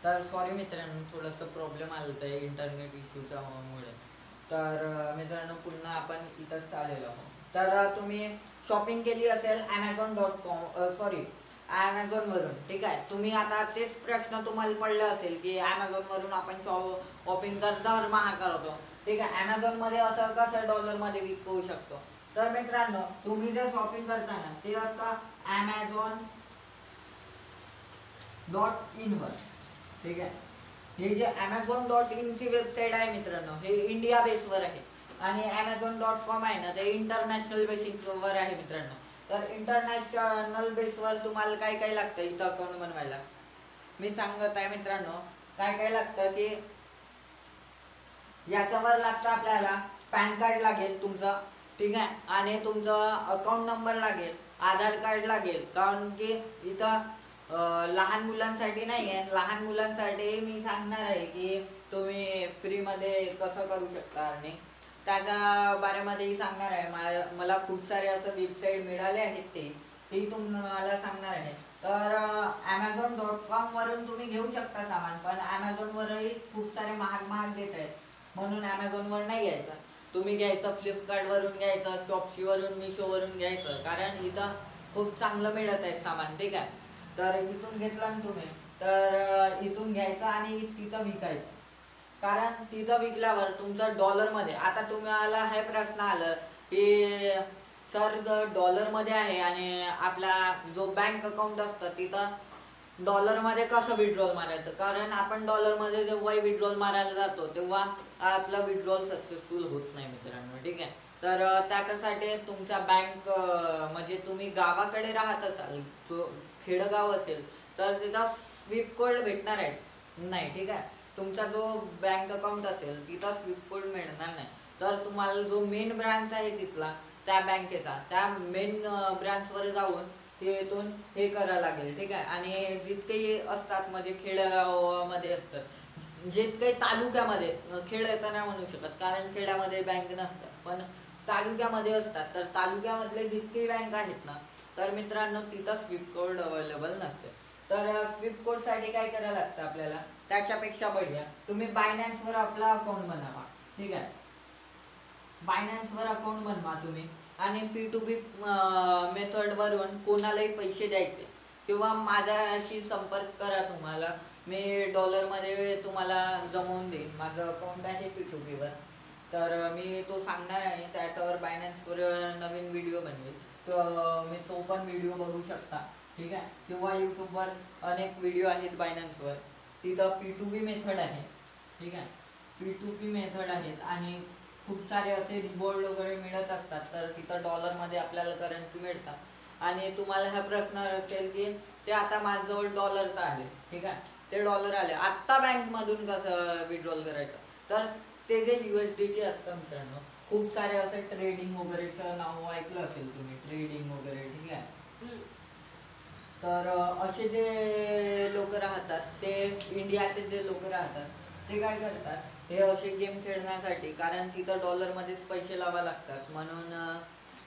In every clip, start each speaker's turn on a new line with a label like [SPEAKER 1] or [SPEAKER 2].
[SPEAKER 1] तर सॉरी मित्रांनो, थोडंसं प्रॉब्लेम आलं होतं इंटरनेट इश्यूच्या मुळे. तर मित्रांनो, पुन्हा आपण इथंच आलेलो आहोत. तर तुम्ही शॉपिंग केली असेल Amazon.com, सॉरी Amazonवरून, ठीक आहे. तुम्ही आता तेच प्रश्न तुम्हाला पडले असेल की Amazonवरून आपण शॉपिंग तर दर महाग करतो, ठीक आहे. Amazonमध्ये असं कसं डॉलरमध्ये विकू शकतो? तर मित्रांनो, तुम्ही जे शॉपिंग करताना ते असतं Amazon.in वर, ठीक आहे. हे जे Amazon.in ची वेबसाईट आहे मित्रांनो, हे इंडिया बेसवर आहे आणि Amazon.com आहे ना, ते इंटरनॅशनल बेसिसवर आहे मित्रांनो. तर इंटरनॅशनल बेसवर तुम्हाला काय काय लागतं इथं अकाउंट बनवायला मी सांगत आहे मित्रांनो. काय काय लागतं की याच्यावर लागतं आपल्याला पॅन कार्ड लागेल तुमचं, ठीक आहे. आणि तुमचा अकाउंट नंबर लागेल, आधार कार्ड लागेल, कारण की इथं लहान मुलांसाठी नाही आहे. लहान मुलांसाठी मी सांगणार आहे की तुम्ही फ्रीमध्ये कसं करू शकता आणि त्याच्या बारेमध्येही सांगणार आहे. मला खूप सारे असं वेबसाईट मिळाले आहेत ते तुम्हाला सांगणार आहे. तर Amazon.com वरून तुम्ही घेऊ शकता सामान, पण Amazonवरही खूप सारे महाग देत आहेत, म्हणून Amazonवर नाही घ्यायचं. तुम्ही घ्यायचं फ्लिपकार्टवरून घ्यायचं, शॉप्सीवरून, मिशोवरून घ्यायचं, कारण इथं खूप चांगलं मिळत आहे सामान, ठीक आहे. तर इथून घेतलं ना तुम्ही, तर इथून घ्यायचं आणि तिथं विकायचं. कारण तिथं विकल्यावर तुमचं डॉलरमध्ये, आता तुम्हाला हे प्रश्न आलं की सर डॉलरमध्ये आहे आणि आपला जो बँक अकाउंट असतं तिथं डॉलरमध्ये कसं विड्रॉल मारायचं, कारण आपण डॉलरमध्ये जेव्हाही विड्रॉल मारायला जातो तेव्हा आपला विड्रॉल सक्सेसफुल होत नाही मित्रांनो, ठीक आहे. तर त्याच्यासाठी तुमचा बँक, म्हणजे तुम्ही गावाकडे राहत असाल, जो खेडगाव असेल, तर तिथं स्विफ्ट कोड भेटणार आहे नाही, ठीक आहे. तुमचा जो बँक अकाउंट असेल तिथं स्विफ्ट कोड मिळणार नाही. तर तुम्हाला जो मेन ब्रांच आहे तिथला, त्या बँकेचा, त्या मेन ब्रांचवर जाऊन तिथून हे करावं लागेल, ठीक आहे. आणि जितकेही असतात म्हणजे खेड्यामध्ये असतात, जितके तालुक्यामध्ये, खेड येतं नाही म्हणू शकत कारण खेड्यामध्ये बँक नसतात, पण तालुक्यामध्ये असतात, तर तालुक्यामधले जितके बँक आहेत ना, तर मित्रांनो तिथं स्विफ्ट कोड अवेलेबल नसते. तर स्विफ्ट कोडसाठी काय करायला लागतं आपल्याला, त्याच्यापेक्षा बढिया तुम्ही बायनान्सवर आपला अकाउंट बनवा, ठीक आहे. बायनान्सवर अकाउंट बनवा तुम्ही आणि P2P मेथडवरून कोणालाही पैसे द्यायचे किंवा माझ्याशी संपर्क करा, तुम्हाला मी डॉलरमध्ये तुम्हाला जमवून देईन. माझं अकाउंट आहे P2Pवर, तर मी तो सांगणार आहे. त्याच्यावर बायनान्सवर नवीन व्हिडिओ बनवेल, तर मी तो पण व्हिडिओ बघू शकता, ठीक आहे. किंवा यूट्यूबवर अनेक व्हिडिओ आहेत बायनान्सवर, तिथं P2P मेथड आहे, ठीक आहे. P2P मेथड आहेत आणि खूप सारे असे रिवॉर्ड वगैरे मिळत असतात, तर तिथं डॉलरमध्ये आपल्याला करन्सी मिळतात. आणि तुम्हाला हा प्रश्न असेल की ते आता माझ्याजवळ डॉलर तर आले, ठीक आहे, ते डॉलर आले आत्ता बँकमधून कसं विड्रॉल करायचं, तर ते जे USDT असतं मित्रांनो, खूप सारे असे ट्रेडिंग वगैरेचं नाव ऐकलं असेल तुम्ही, ट्रेडिंग वगैरे, ठीक आहे. तर असे जे लोक राहतात, ते इंडियाचे जे लोक राहतात, ते काय करतात, हे असे गेम खेळण्यासाठी, कारण तिथं डॉलरमध्येच पैसे लावा लागतात, म्हणून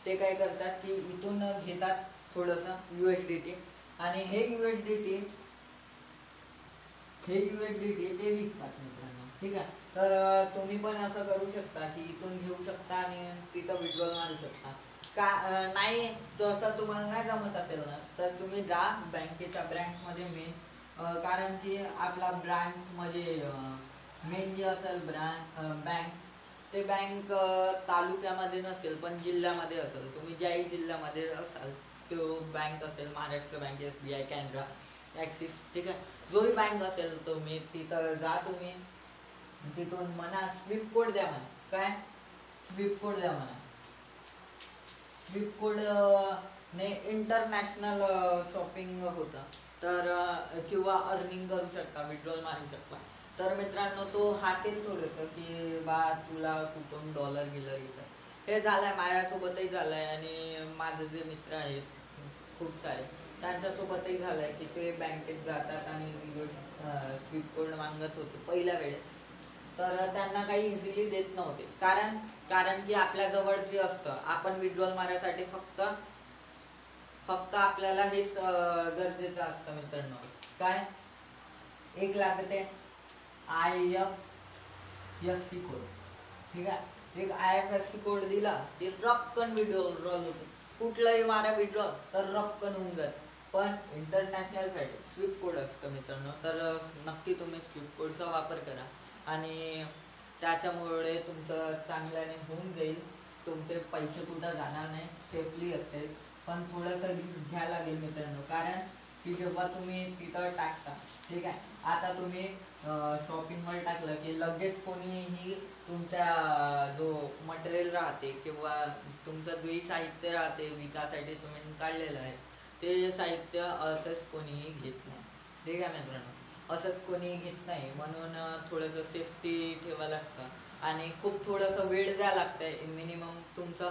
[SPEAKER 1] ते काय करतात की इथून घेतात थोडंसं USDT आणि हे USDT ते विकतात मित्रांनो, ठीक आहे. तर तुम्ही पण असं करू शकता की इथून घेऊ शकता आणि तिथं विड्रॉल मारू शकता. का नाही तसं तुम्हाला नाही जमत असेल ना, तर तुम्ही जा बँकेच्या ब्रँचमध्ये मेन, कारण की आपला ब्रँचमध्ये मेन जे असेल बँक, ते बँक तालुक्यामध्ये नसेल पण जिल्ह्यामध्ये असेल. तुम्ही ज्याही जिल्ह्यामध्ये असाल तो बँक असेल, Maharashtra bank, SBI, Canara, axis, ठीक आहे, जोही बँक असेल तुम्ही तिथं जा. तुम्ही तिथून म्हणा स्विफ्ट कोड द्या, म्हणा काय स्विफ्ट कोड द्या, म्हणा स्विफ्ट कोड ने इंटरनॅशनल शॉपिंग होतं, तर किंवा अर्निंग करू शकता, विड्रॉल मारू शकता. तर मित्रांनो, तो हासेल थोडंसं की बा तुला कुठून डॉलर गेलं इथं. हे झालं आहे, माझ्यासोबतही झालं आहे आणि माझे जे मित्र आहेत खूप सारे, त्यांच्यासोबतही झालं आहे की ते बँकेत जातात आणि स्विफ्ट कोड मागत होते पहिल्या वेळेस, तर त्यांना काही इझिली देत नव्हते, कारण की आपल्याजवळ जे असतं, आपण विड्रॉल मारायसाठी फक्त आपल्याला हेच गरजेचं असतं मित्रांनो, काय एक लागते IFSC कोड, ठीक आहे. एक IFSC कोड दिला की रक्कन विड्रॉल होतो. कुठलाही मारा विड्रॉल तर रक्कन होऊन जाते. पण इंटरनॅशनलसाठी स्विफ्ट कोड असतं मित्रांनो, तर नक्की तुम्ही स्विफ्ट कोडचा वापर करा आणि त्याच्यामुळे तुमचं चांगल्याने होऊन जाईल. तुमचे पैसे कुठं जाणार नाही, सेफली असेल. पण थोडंसं रिस्क घ्यायला लागेल मित्रांनो, कारण की जेव्हा तुम्ही तिथं टाकता, ठीक आहे. आता तुम्ही शॉपिंगवर टाकलं की लगेच कोणीही तुमच्या जो मटेरियल राहते किंवा तुमचं जे साहित्य राहते विकासाठी तुम्ही काढलेलं आहे ते साहित्य असंच कोणीही घेत नाही, ठीक आहे मित्रांनो. असंच कोणी घेत नाही, म्हणून थोडंसं सेफ्टी ठेवावं लागतं आणि खूप थोडंसं वेळ द्यावं लागतं. मिनिमम तुमचं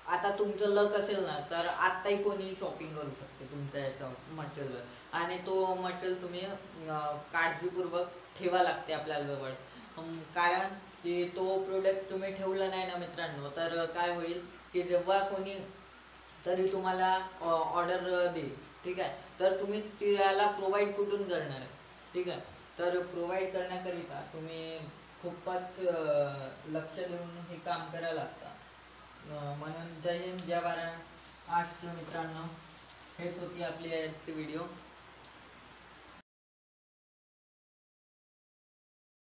[SPEAKER 1] आता तुमचं लक असेल ना तर आत्ताही कोणी शॉपिंग करू शकते तुमच्या याच्यावर मटेरियलवर आणि तो मटेरियल तुम्ही काळजीपूर्वक ठेवा लागते आपल्याजवळ. कारण की तो प्रोडक्ट तुम्ही ठेवला नाही ना मित्रांनो तर काय होईल की जेव्हा कोणी तरी तुम्हाला ऑर्डर देईल, ठीक आहे, तर तुम्ही त्याला प्रोव्हाइड कुठून करणार आहे, ठीक आहे. तर प्रोव्हाइड करण्याकरिता तुम्ही खूपच लक्ष देऊन हे काम करायला लागतं. म्हणून जय हिंद जय भारत. आज मित्रांनो हेच होती आपली आजची व्हिडिओ.